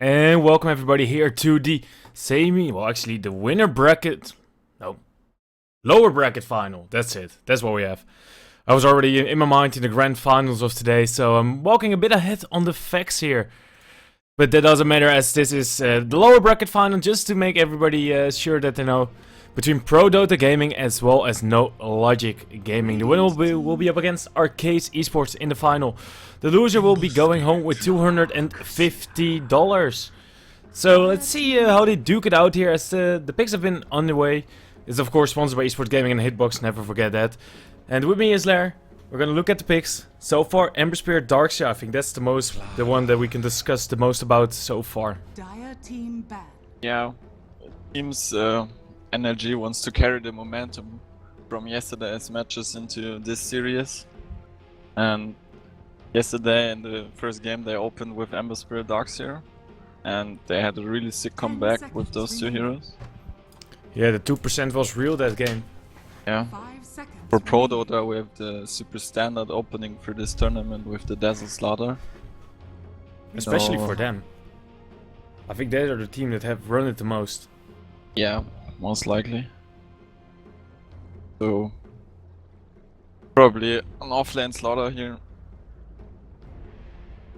And welcome everybody here to the the winner bracket, no, lower bracket final. That's it. That's what we have. I was already in my mind in the grand finals of today, so I'm walking a bit ahead on the facts here. But that doesn't matter, as this is the lower bracket final, just to make everybody sure that they know. Between ProDota Gaming as well as No Logic Gaming. The winner will be up against Arcade Esports in the final. The loser will be going home with $250. So let's see how they duke it out here, as the picks have been on the way. It's of course sponsored by Esports Gaming and Hitbox, never forget that. And with me is Lair. We're gonna look at the picks. So far, Ember Spirit, Darkseer, I think that's the one that we can discuss the most about so far. Dire team bad. Yeah, it seems NLG wants to carry the momentum from yesterday's matches into this series. And yesterday in the first game they opened with Ember Spirit Darkseer, and they had a really sick comeback with those two heroes. Yeah, the 2% was real that game. Yeah. For ProDota we have the super standard opening for this tournament with the Dazzle Slaughter. Especially So, for them. I think they are the team that have run it the most. yeah, most likely. So probably an offlane Slaughter here.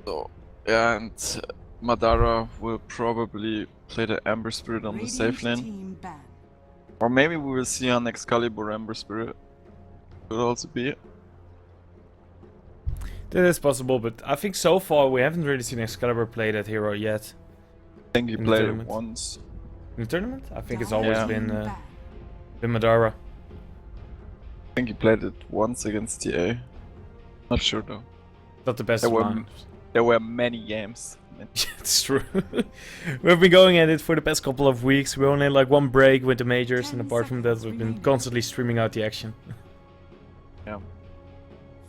So yeah, and Madara will probably play the Ember Spirit on the safe lane. Or maybe we will see an Excalibur Ember Spirit. Could also be. That is possible, but I think so far we haven't really seen Excalibur play that hero yet. I think he In the played it tournament. once. In the tournament? I think it's always Yeah. been Madara. I think he played it once against TA. Not sure though. Not the best There were, one. there were many games. It's true. We've been going at it for the past couple of weeks. We only had like one break with the majors, and apart from that we've been constantly streaming out the action. Yeah.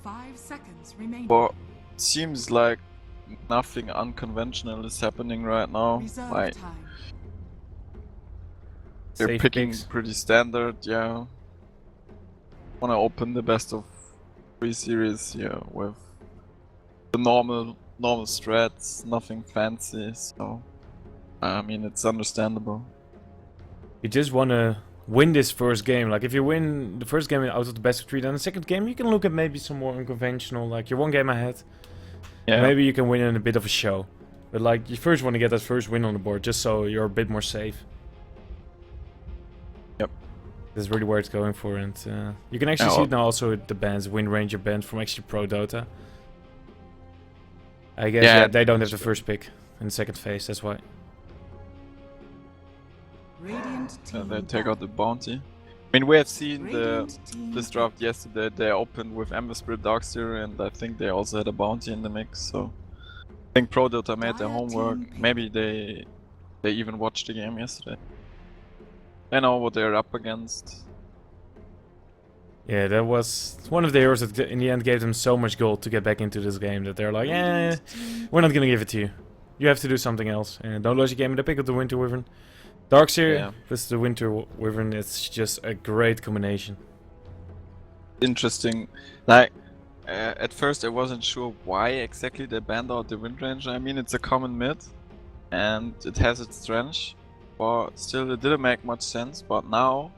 5 seconds remaining. But seems like nothing unconventional is happening right now. Reserve Like time. they're Safe picking picks. pretty standard, yeah. Wanna open the best of 3 series, yeah, with the normal strats, nothing fancy, so I mean it's understandable. You just wanna win this first game. Like if you win the first game out of the best of 3, then the second game you can look at maybe some more unconventional, like you're one game ahead. Yeah. Maybe you can win in a bit of a show. But like you first want to get that first win on the board, just so you're a bit more safe. Yep. That's really where it's going for, and you can actually see it now also with the bans, Wind Ranger band from actually ProDota. I guess Yeah, yeah, they don't have the first pick in the second phase, that's why. Radiant team They take bad. out the bounty. I mean we have seen Radiant team this draft yesterday, they opened with Ember Spirit Darkseer, and I think they also had a bounty in the mix, so I think ProDota made their Dire homework. team pick. Maybe they even watched the game yesterday. They know what they're up against. Yeah, that was one of the heroes that in the end gave them so much gold to get back into this game that they're like, eh, we're not gonna give it to you. You have to do something else. And don't lose your game, they pick up the Winter Wyvern. Darkseer Yeah. plus the Winter Wyvern, it's just a great combination. Interesting. Like, at first I wasn't sure why exactly they banned out the Wind Ranger. I mean, it's a common mid, and it has its strength, but still it didn't make much sense. But now,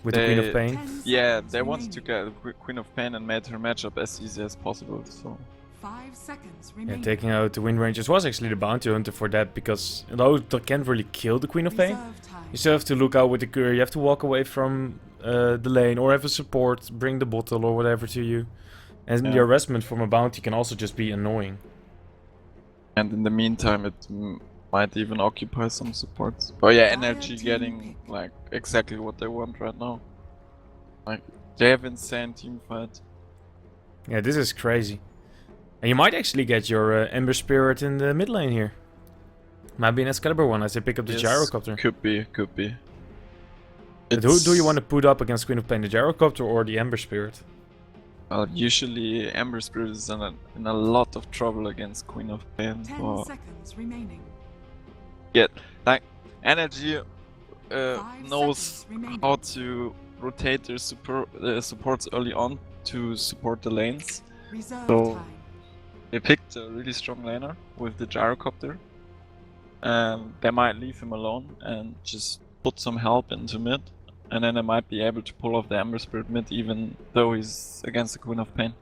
With the Queen of They- Pain. 10 yeah, seconds they wanted to remaining. get Queen of Pain and made her matchup as easy as possible. So 5 seconds Yeah, remaining. taking out the Wind Rangers was actually the bounty hunter for that, because although they can't really kill the Queen of Pain, Reserve time. you still have to look out with the cure, you have to walk away from the lane, or have a support, bring the bottle or whatever to you. And Yeah. the harassment from a bounty can also just be annoying. and in the meantime, it might even occupy some supports. But yeah, Dire NRG team getting pick. like exactly what they want right now. Like they have insane team fight. Yeah, this is crazy. And you might actually get your Ember Spirit in the mid lane here. Might be an Excalibur one as they pick up the Yes, Gyrocopter. Could be, could be. But who do you want to put up against Queen of Pain, the Gyrocopter or the Ember Spirit? Usually Ember Spirit is in a lot of trouble against Queen of Pain. 10 But seconds remaining. yeah, like Energy 5 knows seconds remaining. how to rotate their supports early on to support the lanes. Reserve So- time. They picked a really strong laner with the gyrocopter. They might leave him alone and just put some help into mid. And then they might be able to pull off the Ember Spirit mid even though he's against the Queen of Pain.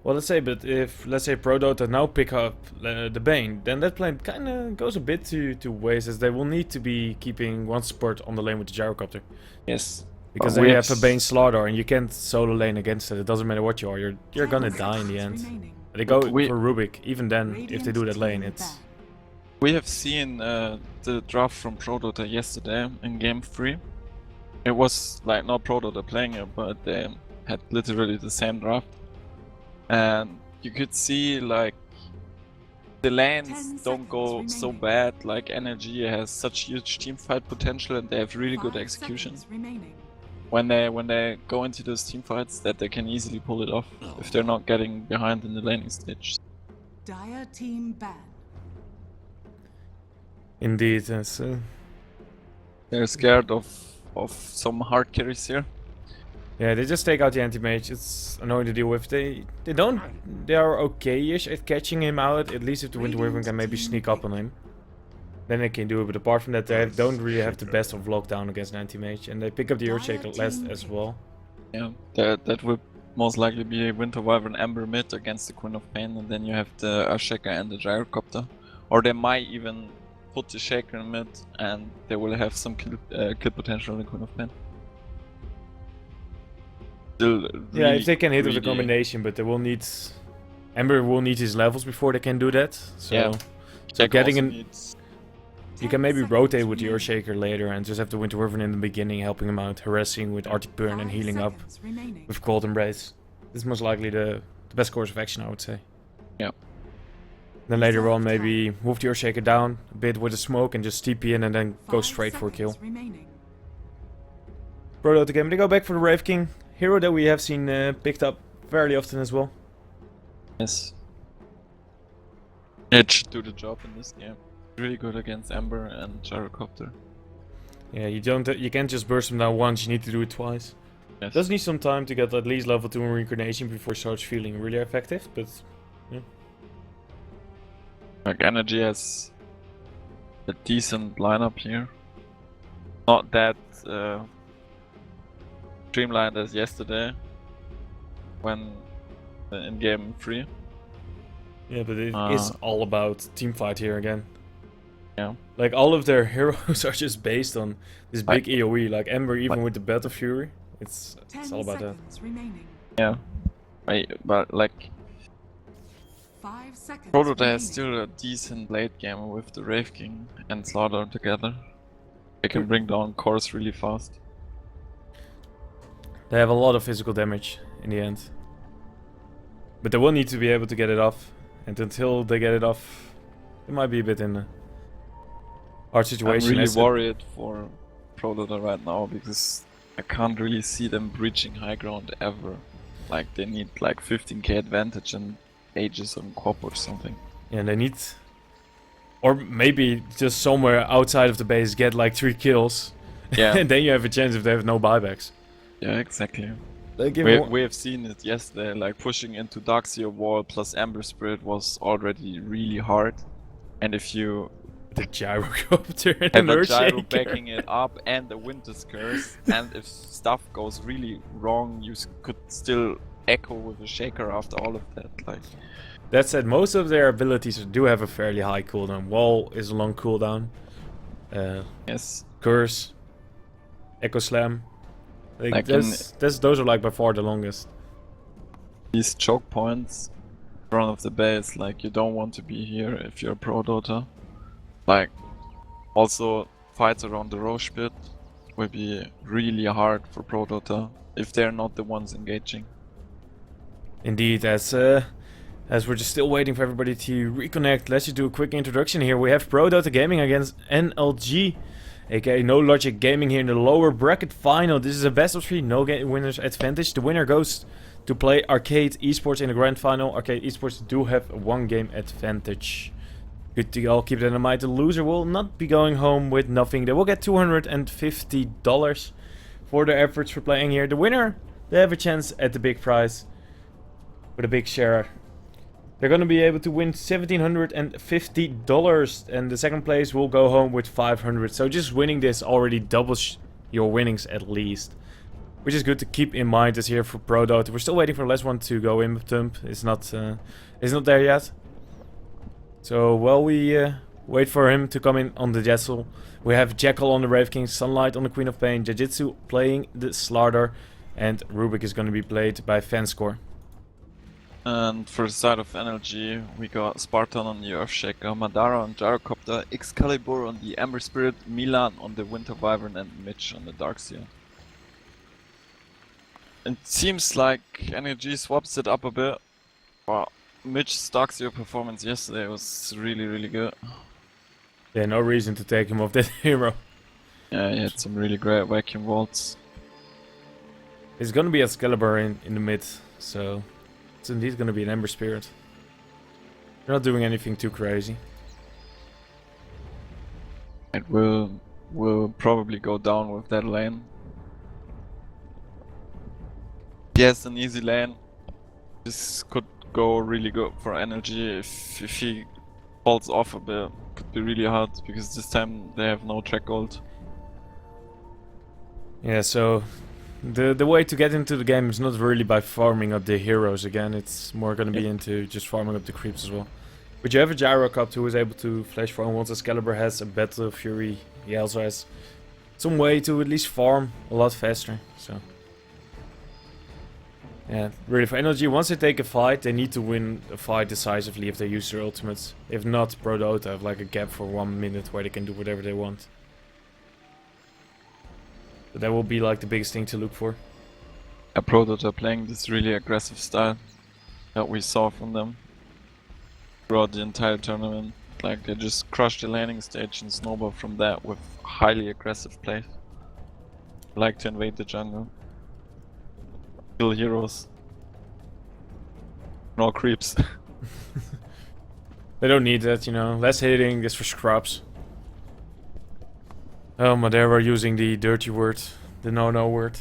Well, let's say, but if, let's say, ProDota now pick up the Bane, then that plan kind of goes a bit to waste, as they will need to be keeping one support on the lane with the gyrocopter. Yes. Because But they we have a Bane Slaughter, and you can't solo lane against it. It doesn't matter what you are, you're gonna 10 die in the seconds end. remaining. They go We- for Rubik. Even then, if they do that lane, Radiant it's... team We have seen the draft from ProDota yesterday in game 3. It was like not ProDota playing it, but they had literally the same draft. And you could see like the 10 lanes don't go seconds so remaining. bad, like Energy has such huge teamfight potential and they have really good 5 execution seconds remaining. when they go into those teamfights, that they can easily pull it off if they're not getting behind in the laning stage. Dire team ban. Indeed, They're scared of some hard carries here. yeah, they just take out the anti-mage. It's annoying to deal with. They are okay-ish at catching him out, at least if the Winter Wyvern can maybe sneak up on him. Then they can do it, but apart from that, they don't really have the best of lockdown against an anti-mage, and they pick up the Earthshaker last as well. Yeah, that would most likely be Winter Wyvern Ember mid against the Queen of Pain, and then you have the Earthshaker and the Gyrocopter. Or they might even put the Shaker in mid, and they will have some kill potential in the Queen of Pain. Still Yeah, really if they can hit with a greedy. combination, but they will need... Ember will need his levels before they can do that, so... Yeah. So Jack getting also an... needs- You can maybe rotate with the Earthshaker later and just have the Winter Wyvern in the beginning, helping him out, harassing with Arctic Burn and 5 healing up seconds remaining. with Cold Embrace. This is most likely the best course of action, I would say. Yeah. Then later on, maybe move the Earthshaker down a bit with a smoke and just TP in and then go 5 straight for a kill. seconds remaining. ProDota game, they go back for the Wraith King. Hero that we have seen picked up fairly often as well. Yes. It should do the job in this game. Really good against Ember and Gyrocopter. Yeah, you can't just burst him down once, you need to do it twice. Yes. Does need some time to get at least level 2 in reincarnation before it starts feeling really effective, but Like Energy has a decent lineup here. Not that streamlined as yesterday when in game 3. yeah, but it is all about team fight here again. Yeah. Like all of their heroes are just based on this big Like- AoE, like Ember even like- with the Battle Fury. It's 10 all about that. seconds remaining. Yeah. But like 5 seconds ProDota remaining. has still a decent late game with the Wraith King and Slaughter together. They can bring down cores really fast. They have a lot of physical damage in the end. But they will need to be able to get it off. And until they get it off, it might be a bit in a hard I'm situation. really as the- worried for ProDota right now because I can't really see them breaching high ground ever. Like they need like 15k advantage and ages on Quap or something. Yeah, they need... Or maybe just somewhere outside of the base get like 3 kills. Yeah, And then you have a chance if they have no buybacks. yeah, exactly. They give We have seen it yesterday, like pushing into Darkseer Wall plus Ember Spirit was already really hard. And if you the gyrocopter and have an a gyro Earthshaker. backing it up and the Winter's Curse, and if stuff goes really wrong, you could still echo with a shaker after all of that. Like, That said, most of their abilities do have a fairly high cooldown. Wall is a long cooldown. yes, Curse. Echo Slam. Like in- Those are like by far the longest. these choke points in front of the base, like you don't want to be here if you're a ProDota. Like, also fights around the Roche pit will be really hard for ProDota if they're not the ones engaging. Indeed, as we're just still waiting for everybody to reconnect, let's just do a quick introduction here. We have ProDota Gaming against NLG, aka No Logic Gaming here in the lower bracket final. This is a best of 3, no winners advantage. The winner goes to play Arcade Esports in the grand final. Arcade Esports do have a 1 game advantage. Good to all keep that in mind. The loser will not be going home with nothing. They will get $250 for their efforts for playing here. The winner, they have a chance at the big prize with a big share They're gonna be able to win $1,750, and the second place will go home with 500. So just winning this already doubles your winnings at least, which is good to keep in mind. As here for ProDota, we're still waiting for the last one to go in. It's not there yet. So while we wait for him to come in on the Jessel, we have Jekyll on the Wraith King, Sunlight on the Queen of Pain, Jujitsu playing the Slardar, and Rubik is going to be played by Fanscore. And for the side of energy, we got Spartan on the Earthshaker, Madara on Gyrocopter, Excalibur on the Ember Spirit, Milan on the Winter Wyvern, and Mitch on the Darkseer. It seems like energy swaps it up a bit. Wow, Mitch's Darkseer performance yesterday was really good. Yeah, no reason to take him off that hero. Yeah, he had some really great vacuum vaults. It's gonna be Excalibur in the mid, so it's indeed gonna be an Ember Spirit. They're not doing anything too crazy. It will probably go down with that lane. Yes, an easy lane. This could go really good for energy if he falls off a bit. Could be really hard because this time they have no track gold. Yeah, so the way to get into the game is not really by farming up the heroes again. It's more gonna be into just farming up the creeps as well. But you have a Gyrocopter who is able to flash farm. Once Excalibur has a Battle Fury, he also has some way to at least farm a lot faster. So yeah, really for energy, once they take a fight, they need to win a fight decisively if they use their ultimates. If not, ProDota have like a gap for 1 minute where they can do whatever they want. So that will be like the biggest thing to look for. A ProDota playing this really aggressive style that we saw from them throughout the entire tournament. Like they just crushed the landing stage and snowball from that with highly aggressive play. Like to invade the jungle. Kill heroes. No creeps. They don't need that, you know. Less hitting, just for scrubs. Oh, Madeira using the dirty word. The no-no word.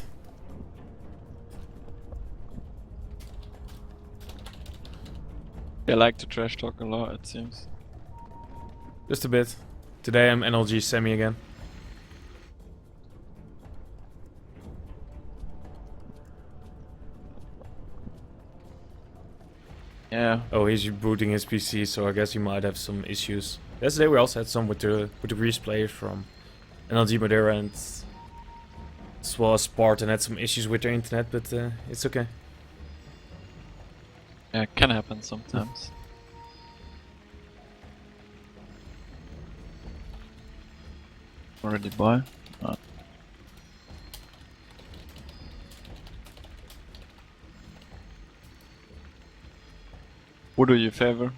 They like to trash talk a lot, it seems. Just a bit. Today I'm NLG semi again. Yeah. Oh, he's rebooting his PC, so I guess he might have some issues. Yesterday we also had some with the Greece players from NLG Madeira, and as well as Spartan had some issues with their internet, but it's okay. Yeah, it can happen sometimes. Already buy? Who do you favor?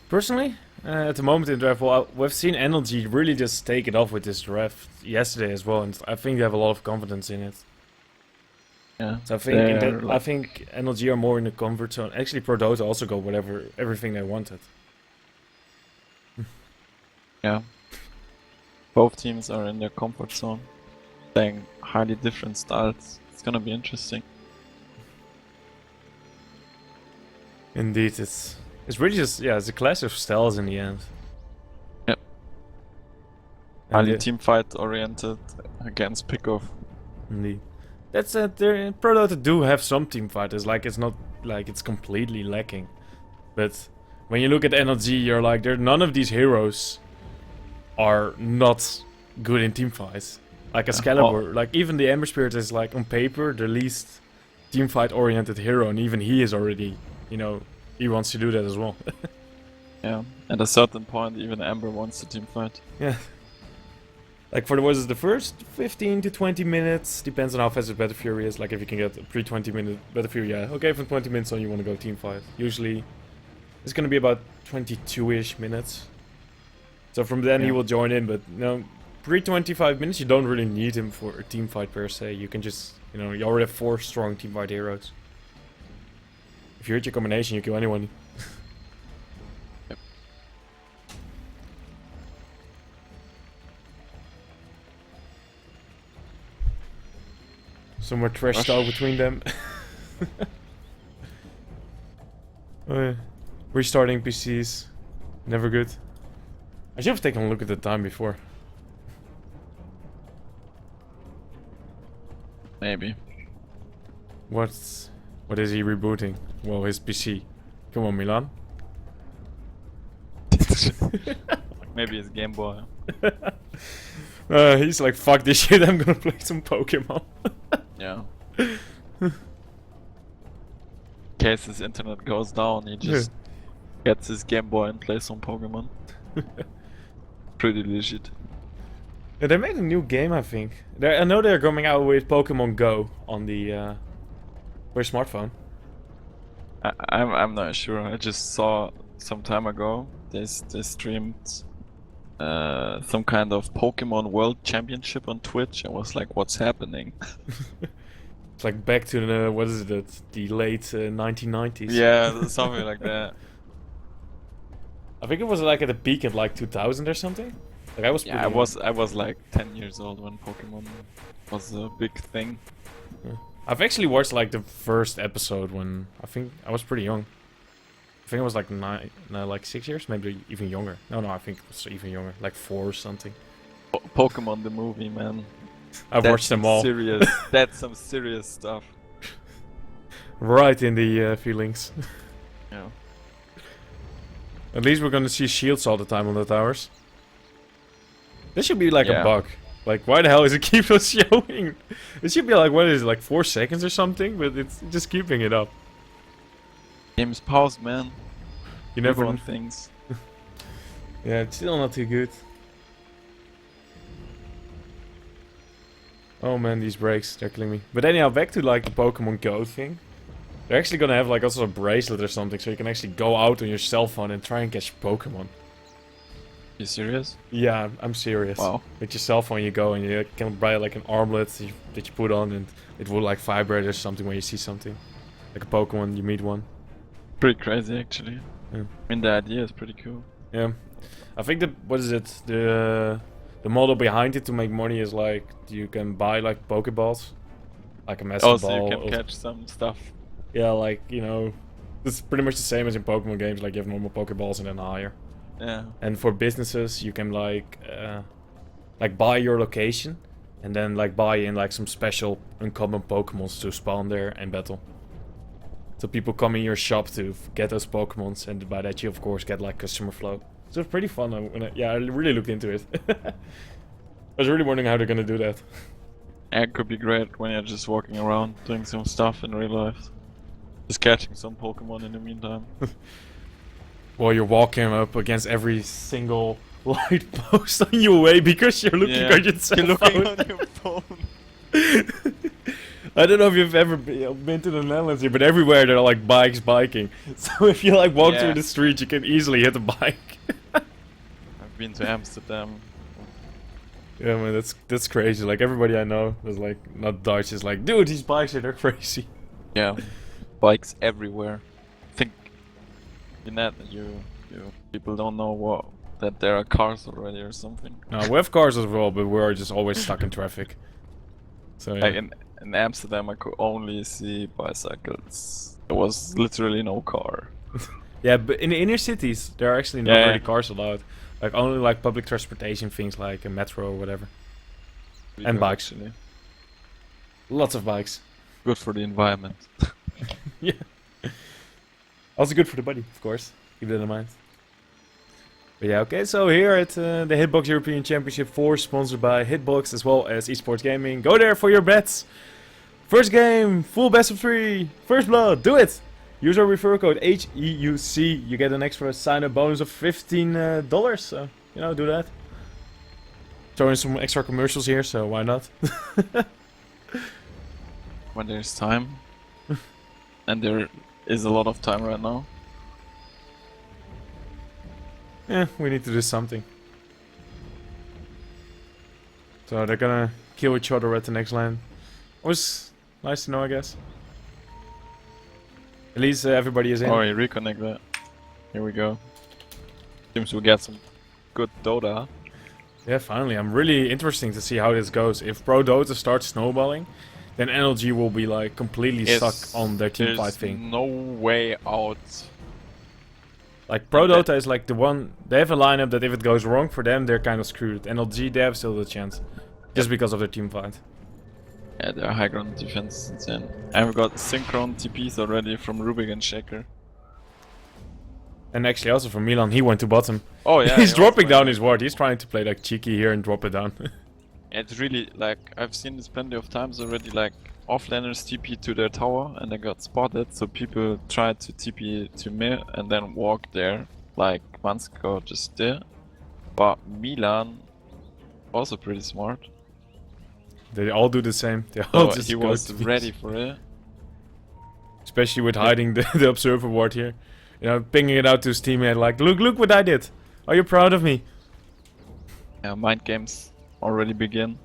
Personally, at the moment in draft, well, we've seen NLG really just take it off with this draft yesterday as well, and I think they have a lot of confidence in it. Yeah. So I think I think NLG are more in the comfort zone. Actually, ProDota also got everything they wanted. Yeah. Both teams are in their comfort zone, playing highly different styles. It's gonna be interesting. Indeed, it's really just it's a clash of styles in the end. Yep. Highly team fight oriented against pick-off. Indeed. That's ProDota do have some team fighters, like it's not like it's completely lacking. But when you look at NLG, you're like, none of these heroes are not good in team fights. Like Excalibur, like even the Ember Spirit is like on paper the least team fight oriented hero, and even he is already, you know, he wants to do that as well. Yeah, at a certain point even Ember wants to team fight. Yeah. Like for the first 15 to 20 minutes, depends on how fast the Battle Fury is. Like if you can get a pre-20 minute Battle Fury, yeah. Okay, from 20 minutes on you want to go team fight. Usually it's going to be about 22-ish minutes. So from then he will join in, but no, pre-25 minutes you don't really need him for a team fight per se. You can just, you know, you already have 4 strong team fight heroes. If you hit your combination, you kill anyone. Yep. Some more trash talk between them. Restarting PCs. Never good. I should have taken a look at the time before. Maybe. What is he rebooting? Well, his PC. Come on, Milan. Maybe it's Game Boy. He's like, fuck this shit, I'm gonna play some Pokemon. Yeah. In case his internet goes down, he just gets his Game Boy and plays some Pokemon. Pretty legit. Yeah, they made a new game, I think. I know they're coming out with Pokemon Go on the for your smartphone. I'm not sure. I just saw some time ago they streamed some kind of Pokemon World Championship on Twitch. I was like, what's happening? It's like back to the, what is it, the late 1990s. Yeah, something like that. I think it was like at the peak of like 2000 or something. Like I was Yeah, I was like 10 years old when Pokemon was a big thing. Yeah. I've actually watched like the first episode when I think I was pretty young. I think it was like like 6 years, maybe even younger. No, I think it was even younger, like 4 or something. Pokemon the movie, man. I've watched them all. Serious. That's some serious stuff. Right in the feelings. Yeah. At least we're gonna see shields all the time on the towers. This should be like a Yeah. bug. Like, why the hell is it keep on showing? It should be like, what is it, like 4 seconds or something? But it's just keeping it up. Game's paused, man. You never Everyone thinks. Yeah, it's still not too good. Oh man, these brakes, they're killing me. But anyhow, back to like the Pokemon Go thing. They're actually gonna have like also a bracelet or something, so you can actually go out on your cell phone and try and catch Pokemon. You serious? Yeah, I'm serious. Wow. With your cell phone you go and you can buy like an armlet that you put on and it will like vibrate or something when you see something. Like a Pokemon, you meet one. Pretty crazy, actually. Yeah. I mean, the idea is pretty cool. Yeah. I think what is it? The model behind it to make money is like you can buy like Pokeballs. Like a massive Also, ball. you can catch some stuff. Yeah, like, you know, it's pretty much the same as in Pokemon games, like you have normal Pokeballs and then higher. Yeah. And for businesses, you can like buy your location and then like buy in like some special uncommon Pokemons to spawn there and battle. So people come in your shop to get those Pokemons, and by that you of course get like customer flow. So it's pretty fun. I really looked into it. I was really wondering how they're gonna do that. It could be great when you're just walking around doing some stuff in real life. Just catching some Pokemon in the meantime. While you're walking up against every single light post on your way because you're looking at your cell You're phone. looking on your phone. I don't know if you've ever been to the Netherlands here, but everywhere there are like bikes biking. So if you like walk through the street, you can easily hit a bike. I've been to Amsterdam. Yeah, man, that's crazy. Like everybody I know is like not Dutch is like, dude, these bikes they're crazy. Yeah. Bikes everywhere. I think in that you people don't know that there are cars already or something. No, we have cars as well, but we're just always stuck in traffic. So yeah. Like in Amsterdam, I could only see bicycles. There was literally no car. Yeah, but in the inner cities, there are actually not really cars allowed. Like only like public transportation things like a metro or whatever. And bikes. Actually. Lots of bikes. Good for the environment. Yeah. Also good for the body, of course. Keep that in mind. But yeah, okay, so here at the Hitbox European Championship 4, sponsored by Hitbox as well as Esports Gaming. Go there for your bets. First game, full best of 3, first blood, do it! Use our referral code HEUC. You get an extra sign-up bonus of $15. So, you know, do that. Throw in some extra commercials here, so why not? When there's time. And there is a lot of time right now. Yeah, we need to do something. So they're gonna kill each other at the next land. Was nice to know, I guess. At least everybody is in. Oh, you reconnect that. Here we go. Seems we get some good Dota. Yeah, finally. I'm really interested to see how this goes. If ProDota starts snowballing, then NLG will be like completely stuck on their team fight thing. No way out Like, ProDota is like the one... They have a lineup that if it goes wrong for them, they're kind of screwed. NLG, they have still the chance. Just because of their team fight. Yeah, their high ground defense is insane. I've got synchron TPs already from Rubik and Shaker. And actually also from Milan, he went to bottom. Oh yeah, He's he dropping also down went- his ward. He's trying to play like cheeky here and drop it down. It's really like I've seen this plenty of times already. Like offlaners TP to their tower and they got spotted, so people tried to TP to me and then walk there, like Mansko just did. But Milan also pretty smart. They all do the same. They all So just he go was to ready for it. Especially with hiding the observer ward here. You know, pinging it out to his teammate like, look what I did. Are you proud of me? Yeah, mind games already begin.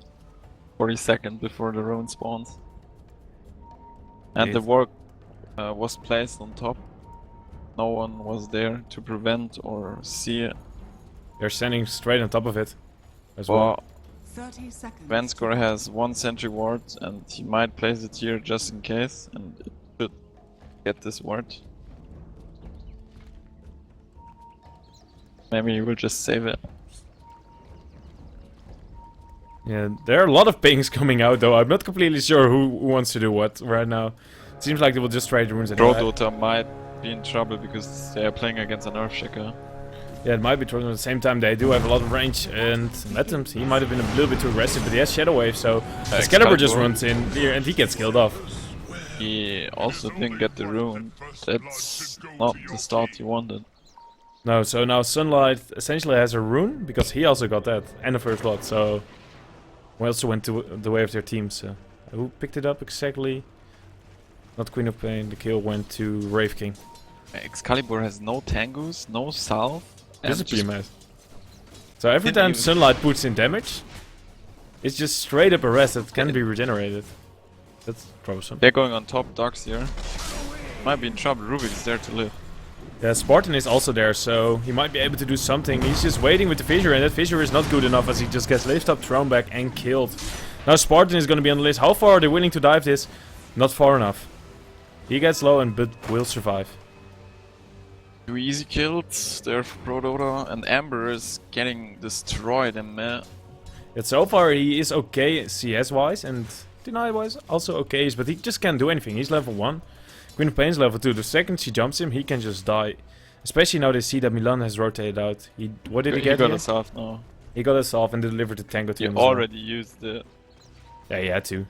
40 seconds before the round spawns. And the Yes. ward was placed on top. No one was there to prevent or see it. They're standing straight on top of it as well. But 30 seconds. Vanskor has one sentry ward and he might place it here just in case and it should get this ward. Maybe he will just save it. Yeah, there are a lot of pings coming out though. I'm not completely sure who wants to do what right now. It seems like they will just trade runes anyway. ProDota might be in trouble because they are playing against an Earthshaker. Yeah, it might be true. At the same time, they do have a lot of range and Metims. He might have been a little bit too aggressive, but he has Shadow Wave, so Excalibur just runs in here and he gets killed off. He also didn't get the rune. That's not the start he wanted. No, so now Sunlight essentially has a rune because he also got that and a first blood. So we also went to the way of their teams. Who picked it up exactly? Not Queen of Pain. The kill went to Wraith King. Excalibur has no Tangus, no Salve. This and is pretty just mad. So every didn't time even- Sunlight puts in damage, it's just straight up arrest that can be regenerated. That's troublesome. They're going on top, Dogs here. Might be in trouble, Rubik is there to live. Yeah, Spartan is also there, so he might be able to do something. He's just waiting with the fissure, and that fissure is not good enough as he just gets lifted up, thrown back, and killed. Now Spartan is going to be on the list. How far are they willing to dive this? Not far enough. He gets low and but will survive. 2 easy kills there for ProDota, and Amber is getting destroyed and meh. Yet so far he is okay CS-wise, and deny-wise also okay, but he just can't do anything. He's level 1. Queen of Pain's level 2. The second she jumps him, he can just die. Especially now they see that Milan has rotated out. What did he get got here? us off now. He got us off and delivered the tango to He him as well. already used it. Yeah, he had to.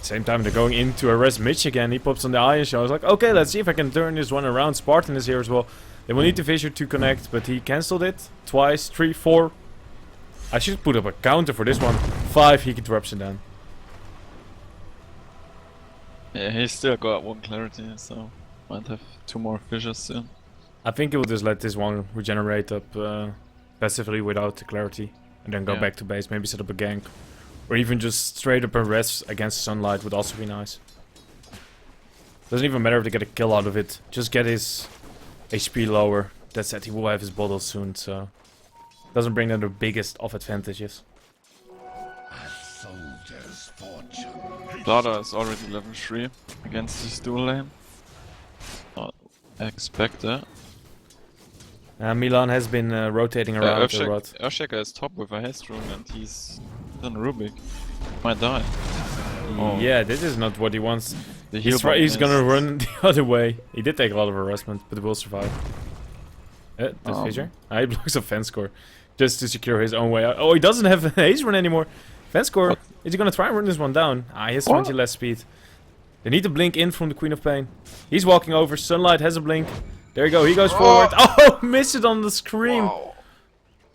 Same time they're going in to arrest Mitch again. He pops on the iron show. I was like, okay, let's see if I can turn this one around. Spartan is here as well. They will need the fissure to connect, but he cancelled it. Twice, 3, 4. I should put up a counter for this one. 5, he drops it down. Yeah, he still got 1 clarity, so might have 2 more fissures soon. I think he will just let this one regenerate up passively without the clarity. And then go Yeah. back to base, maybe set up a gank. Or even just straight up arrest against Sunlight would also be nice. Doesn't even matter if they get a kill out of it. Just get his HP lower. That said, he will have his bottle soon, so... Doesn't bring them the biggest of advantages. Blada is already level 3 against this dual lane. Not expected. Milan has been rotating around a lot. Earthshaker is top with a haste rune and he's on Rubik. Might die. Oh. Yeah, this is not what he wants. The He's gonna run the other way. He did take a lot of harassment, but will survive. That's fissure. He blocks a fence score. Just to secure his own way out. Oh, he doesn't have a haze run anymore. Fence score. What? Is he gonna try and run this one down? He has 20 less speed. They need to blink in from the Queen of Pain. He's walking over. Sunlight has a blink. There you go. He goes forward. Oh, missed it on the scream. Wow.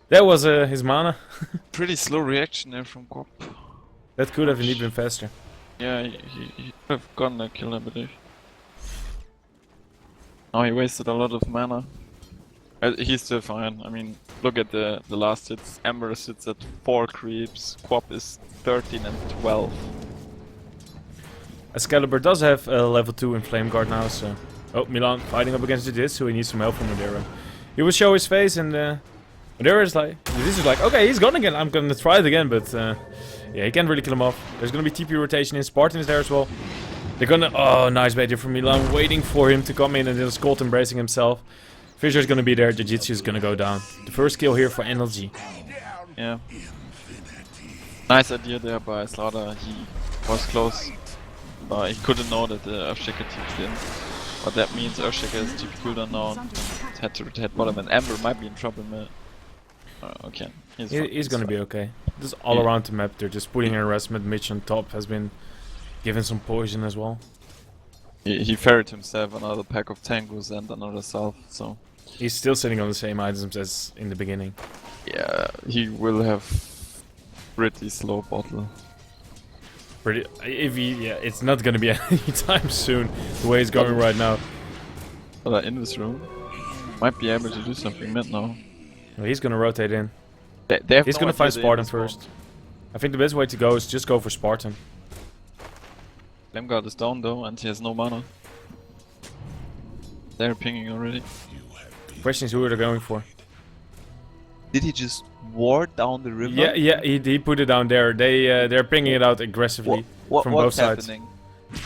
That was his mana. Pretty slow reaction there from Kop. That could have indeed been faster. Yeah, he could have gotten a kill, I believe. Oh, he wasted a lot of mana. He's still fine. I mean, look at the last hits. Ember sits at 4 creeps. Quap is 13 and 12. Excalibur does have a level 2 in Flame Guard now, so... Oh, Milan fighting up against Jadis, so he needs some help from Madeira. He will show his face and Madeira is like... Jadis is like, okay, he's gone again, I'm gonna try it again, but... yeah, he can't really kill him off. There's gonna be TP rotation in. Spartan is there as well. They're gonna... Oh, nice bait from Milan. Waiting for him to come in and just cold embracing himself. Fisher's gonna be there. Jiu-Jitsu is gonna go down. The first kill here for NLG. Yeah. Nice idea there by Slaughter. He was close. He couldn't know that the Earthshaker TP'd in. But that means Earthshaker is TP cooldown now. Had to hit bottom, and Ember might be in trouble mid. Okay. He's gonna be okay. Just all around the map, they're just putting harassment. Mitch on top has been given some poison as well. He ferried himself another pack of Tangus and another Salve, so... He's still sitting on the same items as in the beginning. Yeah, he will have pretty slow bottle. It's not gonna be anytime soon, the way it's going right now. But in this room, might be able to do something mid now. Well, he's gonna rotate in. He's gonna find Spartan first. I think the best way to go is just go for Spartan. Lemguard is down though, and he has no mana. They're pinging already. Question is who are they going for? Did he just ward down the river? Yeah, he put it down there. They're pinging it out aggressively from both sides. Happening?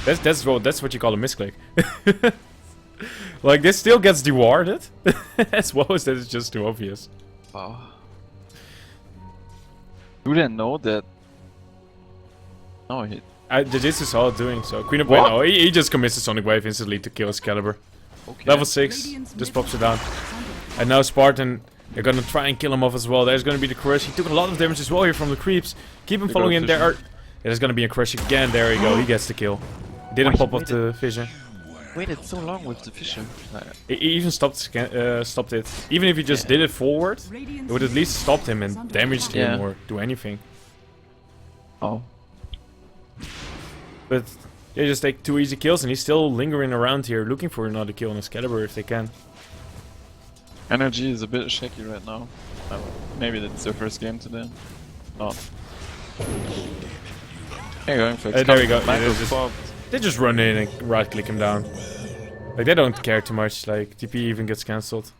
That's what you call a misclick. Like this still gets dewarded, as well as that it's just too obvious. Wow. Do they know that? No, Jiu-Jitsu saw it doing so. Queen of Blade, no, he just commits the Sonic Wave instantly to kill Excalibur. Okay. Level 6, just pops it down. And now Spartan, they're gonna try and kill him off as well. There's gonna be the crush. He took a lot of damage as well here from the creeps. Keep him following him there. There's gonna be a crush again. There you go. He gets the kill. Didn't pop off the fissure. Waited so long with the fissure. He even stopped it. Even if he just did it forward, it would at least stopped him and damaged him or do anything. Oh. But they just take 2 easy kills and he's still lingering around here looking for another kill on Excalibur if they can. Energy is a bit shaky right now. Maybe that's their first game today. Not. There you go. There we go. They just run in and right click him down. Like they don't care too much, like TP even gets cancelled.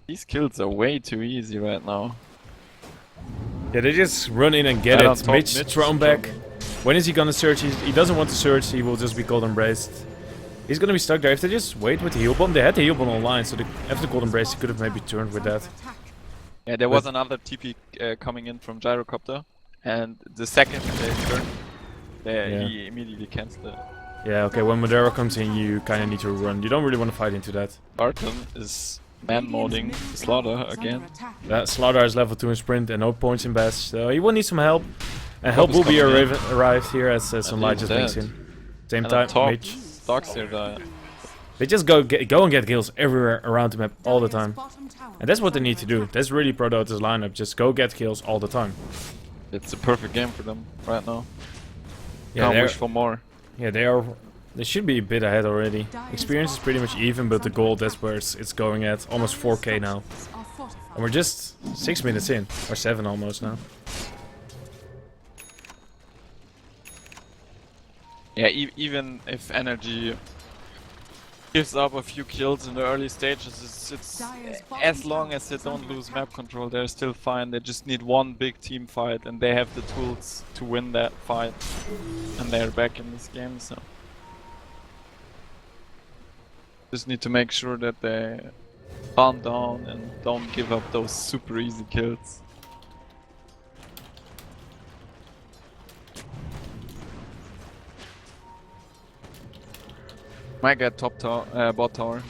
These kills are way too easy right now. Yeah, they just run in and get it. Mitch thrown back. When is he gonna search? He doesn't want to search, he will just be cold embraced. He's gonna be stuck there. If they just wait with the heal bomb, they had the heal bomb online, so after the cold embrace, he could have maybe turned with that. Yeah, there was another TP coming in from Gyrocopter, and the second they turned, he immediately cancelled it. Yeah, okay, when Madera comes in, you kinda need to run. You don't really want to fight into that. Barton is man-modding Slaughter again. That Slaughter is level 2 in sprint and no points in bash, so he will need some help. And help will be arrived here as Sunlight just makes in. Same time, Mitch. Dogs here die. They just go and get kills everywhere around the map all the time. And that's what they need to do. That's really ProDota's lineup, just go get kills all the time. It's a perfect game for them right now. Yeah, can't wish for more. Yeah, they should be a bit ahead already. Experience is pretty much even, but the gold, that's where it's going at. Almost 4k now. And we're just 6 minutes in, or 7 almost now. Yeah, even if Energy gives up a few kills in the early stages, it's as long as they don't lose map control, they're still fine. They just need one big team fight, and they have the tools to win that fight. And they're back in this game, so just need to make sure that they calm down and don't give up those super easy kills. Might get top tower, bot tower.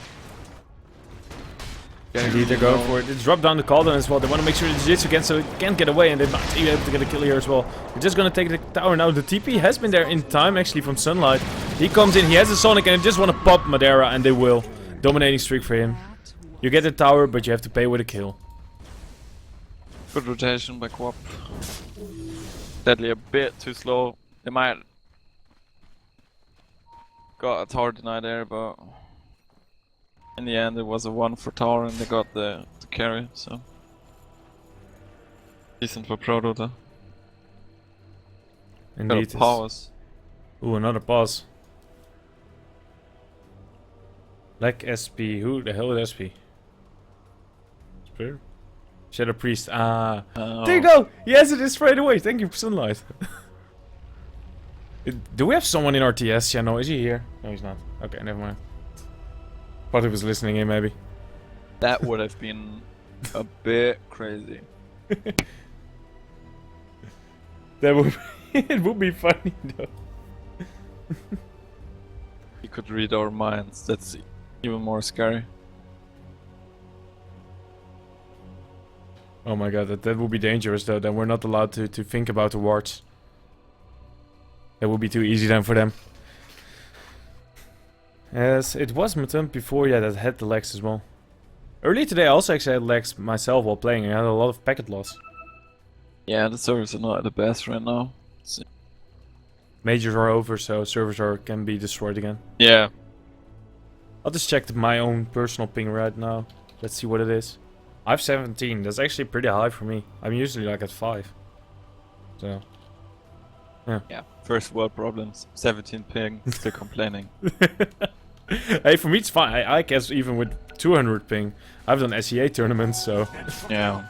Indeed, they're going for it. They drop down the cauldron as well. They want to make sure the Jiu-Jitsu so it can't get away, and they might be able to get a kill here as well. They're just gonna take the tower now. The TP has been there in time actually from Sunlight. He comes in, he has a Sonic, and they just want to pop Madera, and they will. Dominating streak for him. You get the tower, but you have to pay with a kill. Good rotation by Quap. Deadly a bit too slow. They might got a tower deny there, but in the end it was a 1 for tower and they got the carry, so decent for ProDota. Indeed. Got a pause. Ooh, another pause. Like SP. Who the hell is SP? Spirit? Shadow Priest. Ah. There you go! Yes, it is straight away. Thank you for Sunlight. Do we have someone in RTS? Yeah, no, is he here? No, he's not. Okay, never mind. Thought he was listening in, maybe. That would have been a bit crazy. That would it would be funny though. He could read our minds. That's even more scary. Oh my god, that would be dangerous though. Then we're not allowed to think about the wards. That would be too easy then for them. As it was Matum before, yeah, that had the lags as well. Earlier today I also actually had lags myself while playing. I had a lot of packet loss. Yeah, the servers are not at the best right now. Majors are over, so servers can be destroyed again. Yeah. I'll just check my own personal ping right now. Let's see what it is. I have 17. That's actually pretty high for me. I'm usually like at 5. So, Yeah. First world problems. 17 ping. Still complaining. hey, for me it's fine. I guess even with 200 ping, I've done SEA tournaments, so Yeah.